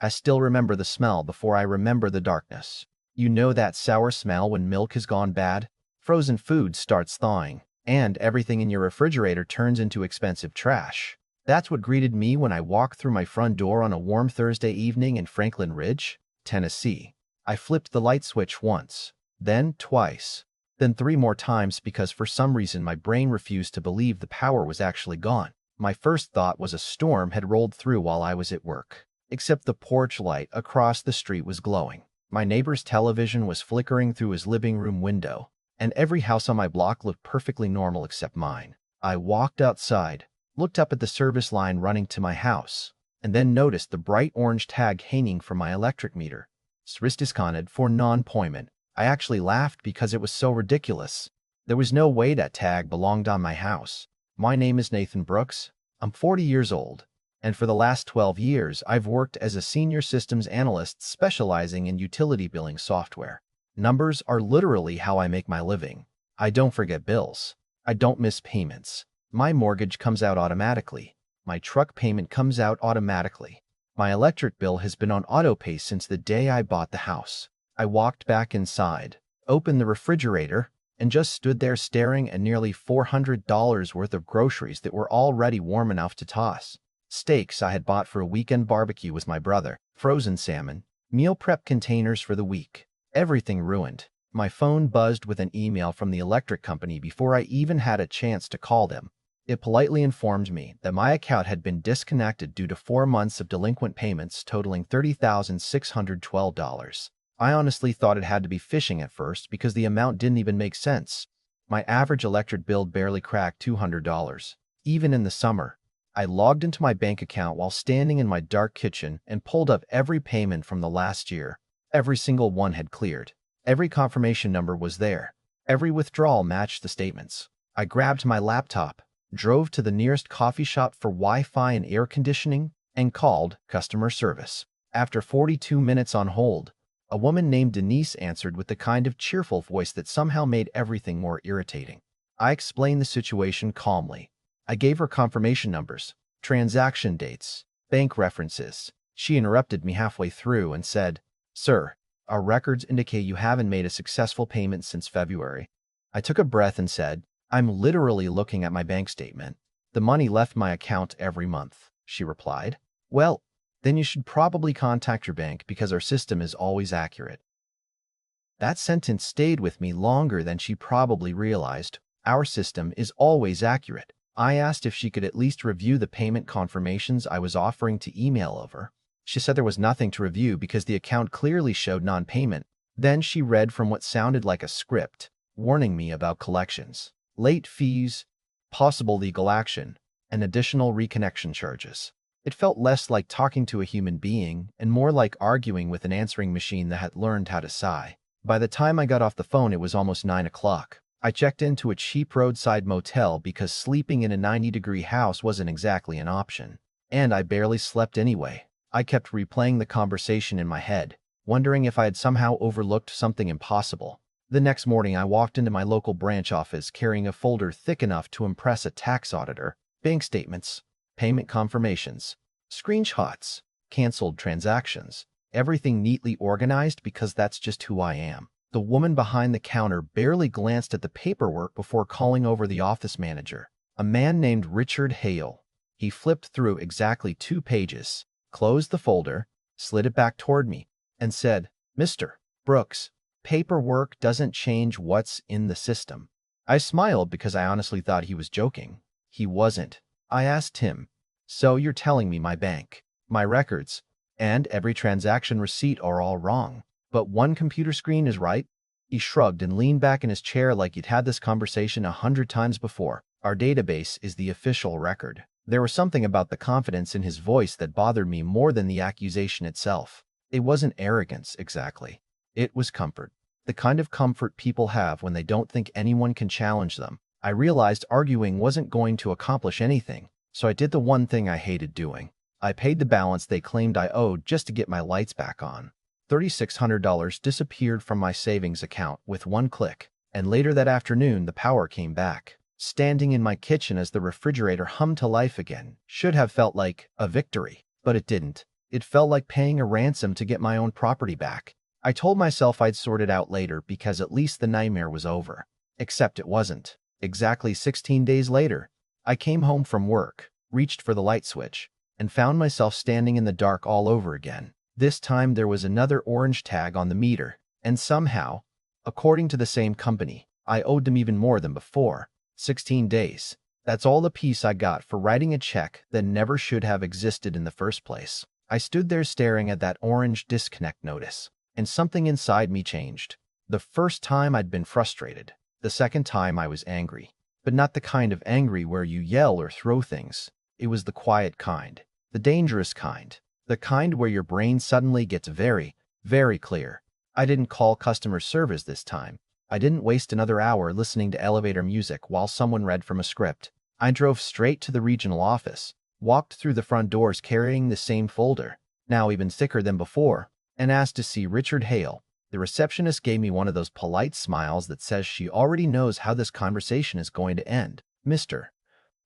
I still remember the smell before I remember the darkness. You know that sour smell when milk has gone bad? Frozen food starts thawing, and everything in your refrigerator turns into expensive trash. That's what greeted me when I walked through my front door on a warm Thursday evening in Franklin Ridge, Tennessee. I flipped the light switch once, then twice, then 3 more times because for some reason my brain refused to believe the power was actually gone. My first thought was a storm had rolled through while I was at work. Except the porch light across the street was glowing. My neighbor's television was flickering through his living room window, and every house on my block looked perfectly normal except mine. I walked outside, looked up at the service line running to my house, and then noticed the bright orange tag hanging from my electric meter. Discounted for non-payment. I actually laughed because it was so ridiculous. There was no way that tag belonged on my house. My name is Nathan Brooks. I'm 40 years old, and for the last 12 years I've worked as a senior systems analyst specializing in utility billing software. Numbers are literally how I make my living. I don't forget bills. I don't miss payments. My mortgage comes out automatically. My truck payment comes out automatically. My electric bill has been on autopay since the day I bought the house. I walked back inside, opened the refrigerator, and just stood there staring at nearly $400 worth of groceries that were already warm enough to toss. Steaks I had bought for a weekend barbecue with my brother, frozen salmon, meal prep containers for the week. Everything ruined. My phone buzzed with an email from the electric company before I even had a chance to call them. It politely informed me that my account had been disconnected due to 4 months of delinquent payments totaling $30,612. I honestly thought it had to be phishing at first because the amount didn't even make sense. My average electric bill barely cracked $200. Even in the summer, I logged into my bank account while standing in my dark kitchen and pulled up every payment from the last year. Every single one had cleared. Every confirmation number was there. Every withdrawal matched the statements. I grabbed my laptop, drove to the nearest coffee shop for Wi-Fi and air conditioning, and called customer service. After 42 minutes on hold, a woman named Denise answered with the kind of cheerful voice that somehow made everything more irritating. I explained the situation calmly. I gave her confirmation numbers, transaction dates, bank references. She interrupted me halfway through and said, "Sir, our records indicate you haven't made a successful payment since February." I took a breath and said, "I'm literally looking at my bank statement. The money left my account every month," she replied. "Well, then you should probably contact your bank because our system is always accurate." That sentence stayed with me longer than she probably realized. Our system is always accurate. I asked if she could at least review the payment confirmations I was offering to email over. She said there was nothing to review because the account clearly showed non-payment. Then she read from what sounded like a script, warning me about collections, late fees, possible legal action, and additional reconnection charges. It felt less like talking to a human being and more like arguing with an answering machine that had learned how to sigh. By the time I got off the phone, it was almost 9 o'clock. I checked into a cheap roadside motel because sleeping in a 90-degree house wasn't exactly an option. And I barely slept anyway. I kept replaying the conversation in my head, wondering if I had somehow overlooked something impossible. The next morning, I walked into my local branch office carrying a folder thick enough to impress a tax auditor. Bank statements, payment confirmations, screenshots, canceled transactions, everything neatly organized because that's just who I am. The woman behind the counter barely glanced at the paperwork before calling over the office manager, a man named Richard Hale. He flipped through exactly 2 pages, closed the folder, slid it back toward me, and said, "Mr. Brooks, paperwork doesn't change what's in the system." I smiled because I honestly thought he was joking. He wasn't. I asked him, "So you're telling me my bank, my records, and every transaction receipt are all wrong, but one computer screen is right?" He shrugged and leaned back in his chair like he'd had this conversation 100 times before. "Our database is the official record." There was something about the confidence in his voice that bothered me more than the accusation itself. It wasn't arrogance exactly. It was comfort. The kind of comfort people have when they don't think anyone can challenge them. I realized arguing wasn't going to accomplish anything, so I did the one thing I hated doing. I paid the balance they claimed I owed just to get my lights back on. $3,600 disappeared from my savings account with one click, and later that afternoon the power came back. Standing in my kitchen as the refrigerator hummed to life again should have felt like a victory, but it didn't. It felt like paying a ransom to get my own property back. I told myself I'd sort it out later because at least the nightmare was over. Except it wasn't. Exactly 16 days later, I came home from work, reached for the light switch, and found myself standing in the dark all over again. This time there was another orange tag on the meter, and somehow, according to the same company, I owed them even more than before. 16 days. That's all the peace I got for writing a check that never should have existed in the first place. I stood there staring at that orange disconnect notice, and something inside me changed. The first time I'd been frustrated. The second time I was angry. But not the kind of angry where you yell or throw things. It was the quiet kind. The dangerous kind. The kind where your brain suddenly gets very, very clear. I didn't call customer service this time. I didn't waste another hour listening to elevator music while someone read from a script. I drove straight to the regional office, walked through the front doors carrying the same folder, now even thicker than before, and asked to see Richard Hale. The receptionist gave me one of those polite smiles that says she already knows how this conversation is going to end. Mr.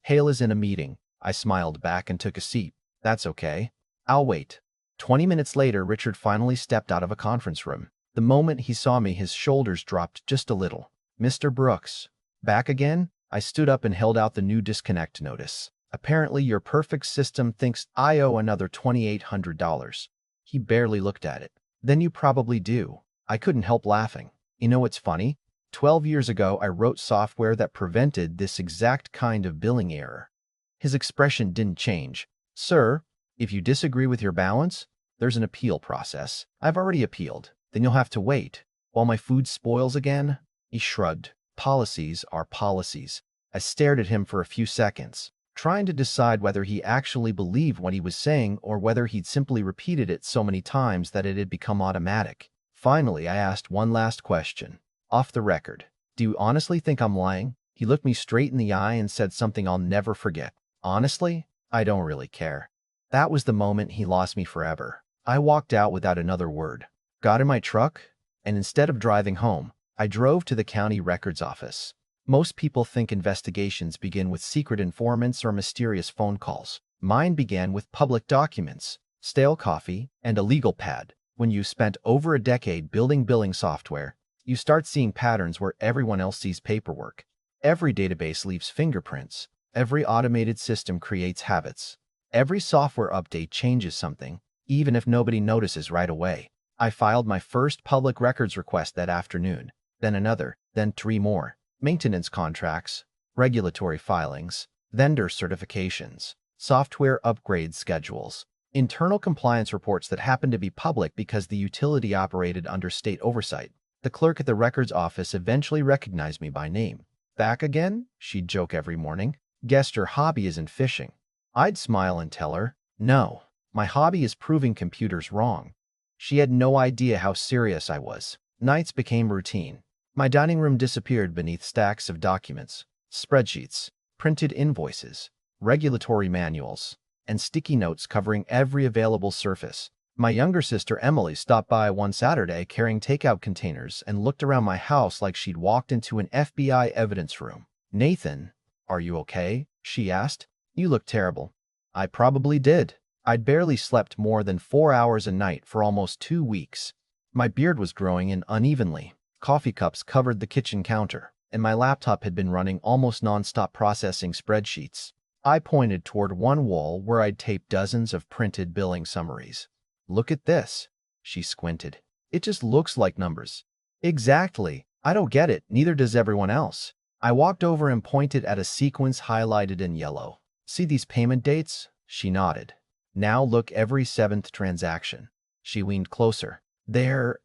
Hale is in a meeting. I smiled back and took a seat. That's okay. I'll wait. 20 minutes later, Richard finally stepped out of a conference room. The moment he saw me, his shoulders dropped just a little. Mr. Brooks. Back again? I stood up and held out the new disconnect notice. Apparently, your perfect system thinks I owe another $2,800. He barely looked at it. Then you probably do. I couldn't help laughing. You know what's funny? 12 years ago, I wrote software that prevented this exact kind of billing error. His expression didn't change. Sir, if you disagree with your balance, there's an appeal process. I've already appealed. Then you'll have to wait. While my food spoils again? He shrugged. Policies are policies. I stared at him for a few seconds, trying to decide whether he actually believed what he was saying or whether he'd simply repeated it so many times that it had become automatic. Finally, I asked one last question. Off the record, do you honestly think I'm lying? He looked me straight in the eye and said something I'll never forget. Honestly, I don't really care. That was the moment he lost me forever. I walked out without another word, got in my truck, and instead of driving home, I drove to the county records office. Most people think investigations begin with secret informants or mysterious phone calls. Mine began with public documents, stale coffee, and a legal pad. When you spent over a decade building billing software, you start seeing patterns where everyone else sees paperwork. Every database leaves fingerprints. Every automated system creates habits. Every software update changes something, even if nobody notices right away. I filed my first public records request that afternoon, then another, then 3 more. Maintenance contracts, regulatory filings, vendor certifications, software upgrade schedules, internal compliance reports that happened to be public because the utility operated under state oversight. The clerk at the records office eventually recognized me by name. Back again? She'd joke every morning. Guessed her hobby isn't fishing. I'd smile and tell her, no, my hobby is proving computers wrong. She had no idea how serious I was. Nights became routine. My dining room disappeared beneath stacks of documents, spreadsheets, printed invoices, regulatory manuals, and sticky notes covering every available surface. My younger sister Emily stopped by one Saturday carrying takeout containers and looked around my house like she'd walked into an FBI evidence room. Nathan, are you okay? She asked. You look terrible. I probably did. I'd barely slept more than 4 hours a night for almost 2 weeks. My beard was growing in unevenly. Coffee cups covered the kitchen counter, and my laptop had been running almost non-stop processing spreadsheets. I pointed toward one wall where I'd taped dozens of printed billing summaries. Look at this. She squinted. It just looks like numbers. Exactly. I don't get it. Neither does everyone else. I walked over and pointed at a sequence highlighted in yellow. See these payment dates? She nodded. Now look every 7th transaction. She leaned closer. They're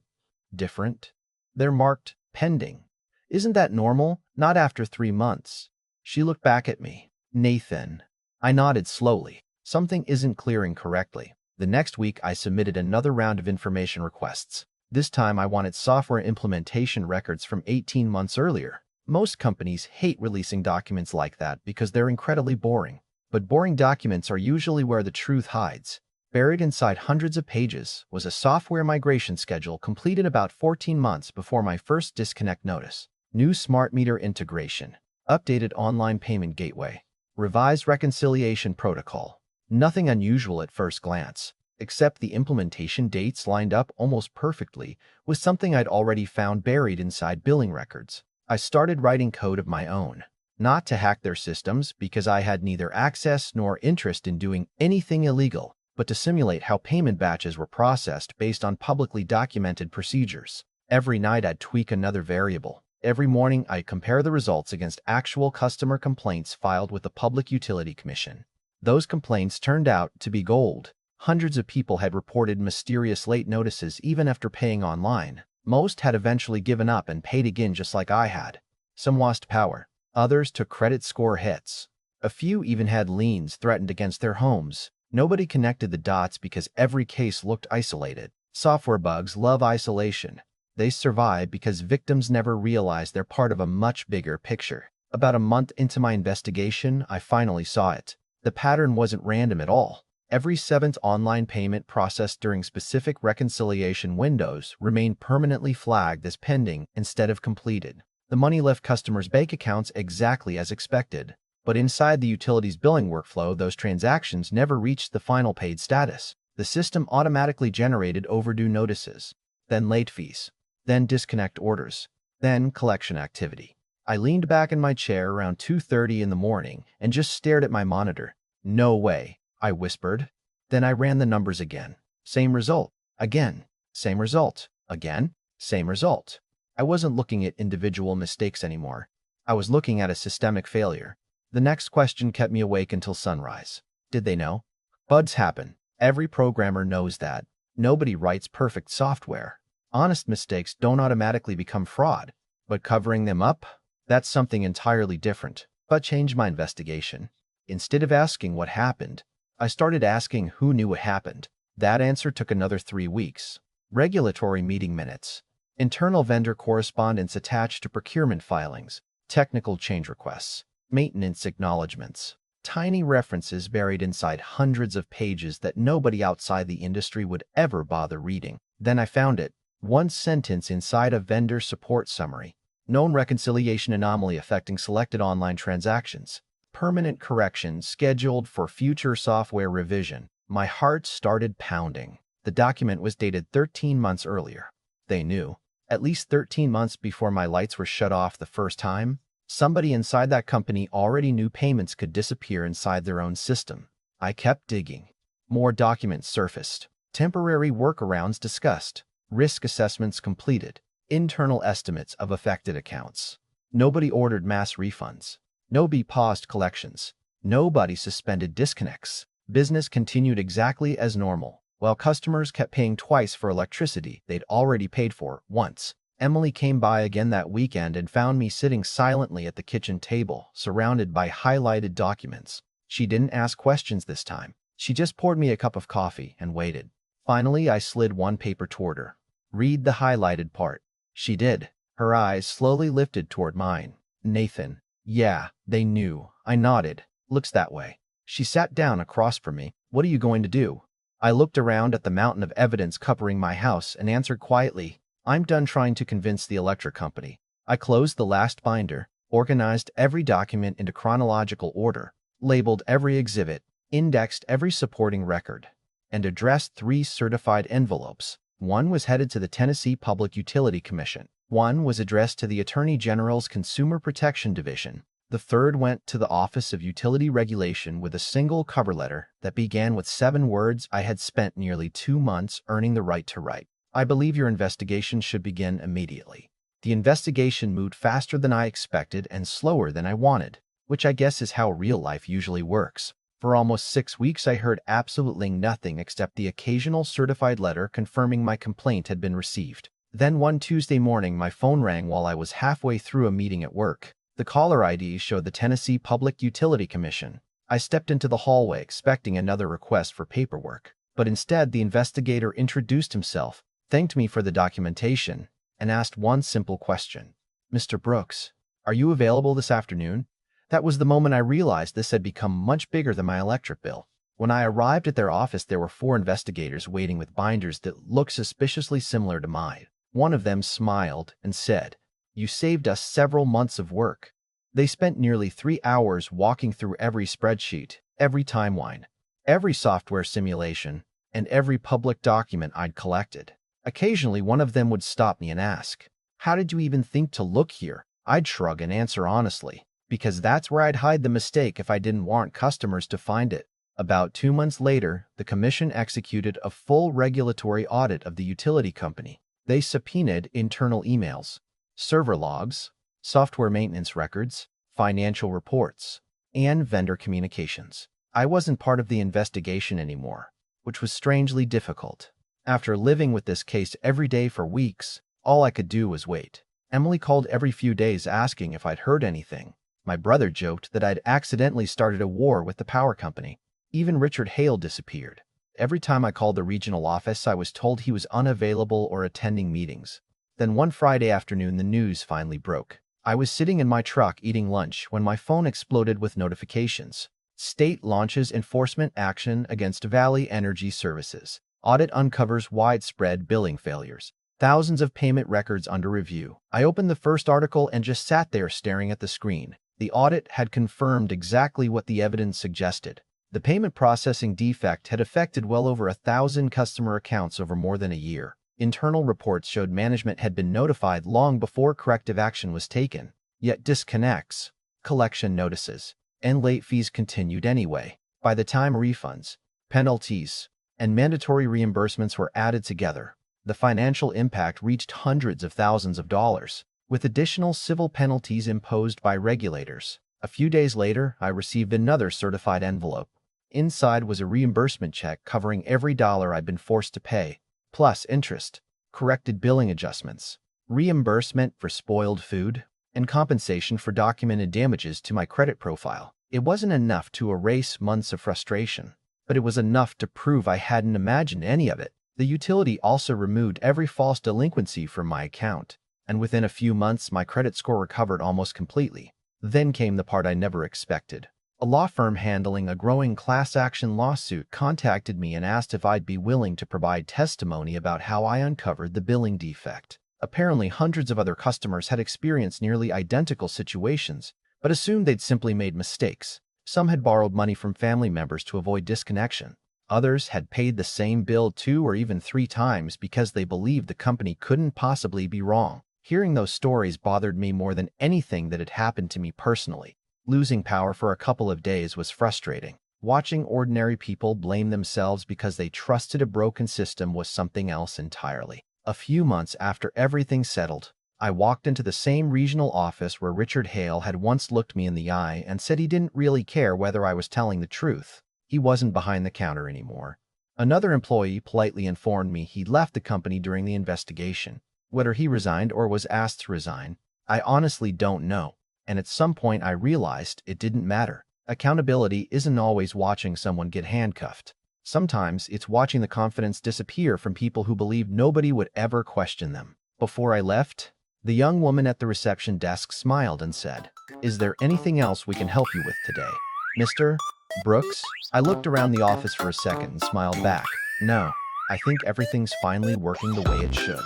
different. They're marked pending. Isn't that normal? Not after 3 months. She looked back at me. Nathan. I nodded slowly. Something isn't clearing correctly. The next week, I submitted another round of information requests. This time, I wanted software implementation records from 18 months earlier. Most companies hate releasing documents like that because they're incredibly boring. But boring documents are usually where the truth hides. Buried inside hundreds of pages was a software migration schedule completed about 14 months before my first disconnect notice. New smart meter integration, updated online payment gateway, revised reconciliation protocol. Nothing unusual at first glance, except the implementation dates lined up almost perfectly with something I'd already found buried inside billing records. I started writing code of my own, not to hack their systems because I had neither access nor interest in doing anything illegal, but to simulate how payment batches were processed based on publicly documented procedures. Every night I'd tweak another variable. Every morning I'd compare the results against actual customer complaints filed with the Public Utility Commission. Those complaints turned out to be gold. Hundreds of people had reported mysterious late notices even after paying online. Most had eventually given up and paid again just like I had. Some lost power. Others took credit score hits. A few even had liens threatened against their homes. Nobody connected the dots because every case looked isolated. Software bugs love isolation. They survive because victims never realize they're part of a much bigger picture. About a month into my investigation, I finally saw it. The pattern wasn't random at all. Every seventh online payment processed during specific reconciliation windows remained permanently flagged as pending instead of completed. The money left customers' bank accounts exactly as expected. But inside the utility's billing workflow, those transactions never reached the final paid status. The system automatically generated overdue notices, then late fees, then disconnect orders, then collection activity. I leaned back in my chair around 2:30 in the morning and just stared at my monitor. "No way," I whispered. Then I ran the numbers again. Same result. Again. Same result. Again. Same result. I wasn't looking at individual mistakes anymore. I was looking at a systemic failure. The next question kept me awake until sunrise. Did they know? Bugs happen. Every programmer knows that. Nobody writes perfect software. Honest mistakes don't automatically become fraud. But covering them up? That's something entirely different. But changed my investigation. Instead of asking what happened, I started asking who knew what happened. That answer took another 3 weeks. Regulatory meeting minutes, internal vendor correspondence attached to procurement filings, technical change requests, maintenance acknowledgments, tiny references buried inside hundreds of pages that nobody outside the industry would ever bother reading. Then I found it. One sentence inside a vendor support summary. Known reconciliation anomaly affecting selected online transactions. Permanent correction scheduled for future software revision. My heart started pounding. The document was dated 13 months earlier. They knew. At least 13 months before my lights were shut off the first time, somebody inside that company already knew payments could disappear inside their own system. I kept digging. More documents surfaced. Temporary workarounds discussed. Risk assessments completed. Internal estimates of affected accounts. Nobody ordered mass refunds. Nobody paused collections. Nobody suspended disconnects. Business continued exactly as normal, while customers kept paying twice for electricity they'd already paid for once. Emily came by again that weekend and found me sitting silently at the kitchen table, surrounded by highlighted documents. She didn't ask questions this time. She just poured me a cup of coffee and waited. Finally, I slid one paper toward her. "Read the highlighted part." She did. Her eyes slowly lifted toward mine. "Nathan." "Yeah, they knew." I nodded. "Looks that way." She sat down across from me. "What are you going to do?" I looked around at the mountain of evidence covering my house and answered quietly, "I'm done trying to convince the electric company." I closed the last binder, organized every document into chronological order, labeled every exhibit, indexed every supporting record, and addressed 3 certified envelopes. One was headed to the Tennessee Public Utility Commission. One was addressed to the Attorney General's Consumer Protection Division. The third went to the Office of Utility Regulation with a single cover letter that began with 7 words: "I had spent nearly 2 months earning the right to write. I believe your investigation should begin immediately." The investigation moved faster than I expected and slower than I wanted, which I guess is how real life usually works. For almost 6 weeks, I heard absolutely nothing except the occasional certified letter confirming my complaint had been received. Then one Tuesday morning, my phone rang while I was halfway through a meeting at work. The caller ID showed the Tennessee Public Utility Commission. I stepped into the hallway expecting another request for paperwork, but instead the investigator introduced himself, thanked me for the documentation, and asked one simple question. "Mr. Brooks, are you available this afternoon?" That was the moment I realized this had become much bigger than my electric bill. When I arrived at their office, there were 4 investigators waiting with binders that looked suspiciously similar to mine. One of them smiled and said, "You saved us several months of work." They spent nearly 3 hours walking through every spreadsheet, every timeline, every software simulation, and every public document I'd collected. Occasionally, one of them would stop me and ask, "How did you even think to look here?" I'd shrug and answer honestly, because that's where I'd hide the mistake if I didn't want customers to find it. About 2 months later, the commission executed a full regulatory audit of the utility company. They subpoenaed internal emails, server logs, software maintenance records, financial reports, and vendor communications. I wasn't part of the investigation anymore, which was strangely difficult. After living with this case every day for weeks, all I could do was wait. Emily called every few days asking if I'd heard anything. My brother joked that I'd accidentally started a war with the power company. Even Richard Hale disappeared. Every time I called the regional office, I was told he was unavailable or attending meetings. Then one Friday afternoon, the news finally broke. I was sitting in my truck eating lunch when my phone exploded with notifications. State launches enforcement action against Valley Energy Services. Audit uncovers widespread billing failures. Thousands of payment records under review. I opened the first article and just sat there staring at the screen. The audit had confirmed exactly what the evidence suggested. The payment processing defect had affected well over 1,000 customer accounts over more than a year. Internal reports showed management had been notified long before corrective action was taken. Yet disconnects, collection notices, and late fees continued anyway. By the time refunds, penalties, and mandatory reimbursements were added together, the financial impact reached hundreds of thousands of dollars, with additional civil penalties imposed by regulators. A few days later, I received another certified envelope. Inside was a reimbursement check covering every dollar I'd been forced to pay, plus interest, corrected billing adjustments, reimbursement for spoiled food, and compensation for documented damages to my credit profile. It wasn't enough to erase months of frustration, but it was enough to prove I hadn't imagined any of it. The utility also removed every false delinquency from my account, and within a few months my credit score recovered almost completely. Then came the part I never expected. A law firm handling a growing class action lawsuit contacted me and asked if I'd be willing to provide testimony about how I uncovered the billing defect. Apparently, hundreds of other customers had experienced nearly identical situations, but assumed they'd simply made mistakes. Some had borrowed money from family members to avoid disconnection. Others had paid the same bill 2 or even 3 times because they believed the company couldn't possibly be wrong. Hearing those stories bothered me more than anything that had happened to me personally. Losing power for a couple of days was frustrating. Watching ordinary people blame themselves because they trusted a broken system was something else entirely. A few months after everything settled, I walked into the same regional office where Richard Hale had once looked me in the eye and said he didn't really care whether I was telling the truth. He wasn't behind the counter anymore. Another employee politely informed me he'd left the company during the investigation. Whether he resigned or was asked to resign, I honestly don't know. And at some point I realized it didn't matter. Accountability isn't always watching someone get handcuffed. Sometimes it's watching the confidence disappear from people who believed nobody would ever question them. Before I left, the young woman at the reception desk smiled and said, "Is there anything else we can help you with today, Mr. Brooks?" I looked around the office for a second and smiled back. "No, I think everything's finally working the way it should."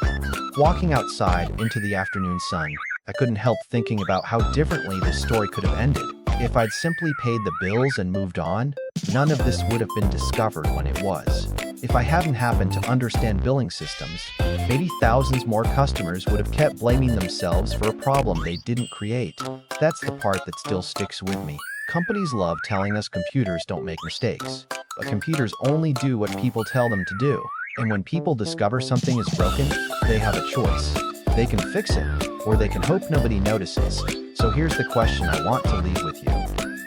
Walking outside into the afternoon sun, I couldn't help thinking about how differently this story could have ended. If I'd simply paid the bills and moved on, none of this would have been discovered when it was. If I hadn't happened to understand billing systems, maybe thousands more customers would have kept blaming themselves for a problem they didn't create. That's the part that still sticks with me. Companies love telling us computers don't make mistakes, but computers only do what people tell them to do. And when people discover something is broken, they have a choice. They can fix it, or they can hope nobody notices. So here's the question I want to leave with you.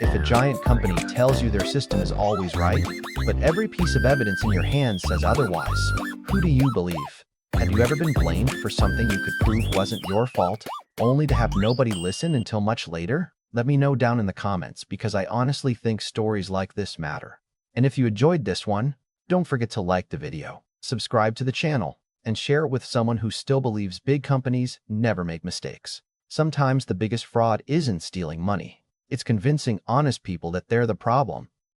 If a giant company tells you their system is always right, but every piece of evidence in your hand says otherwise, who do you believe? Have you ever been blamed for something you could prove wasn't your fault, only to have nobody listen until much later? Let me know down in the comments, because I honestly think stories like this matter. And if you enjoyed this one, don't forget to like the video, subscribe to the channel, and share it with someone who still believes big companies never make mistakes. Sometimes the biggest fraud isn't stealing money. It's convincing honest people that they're the problem.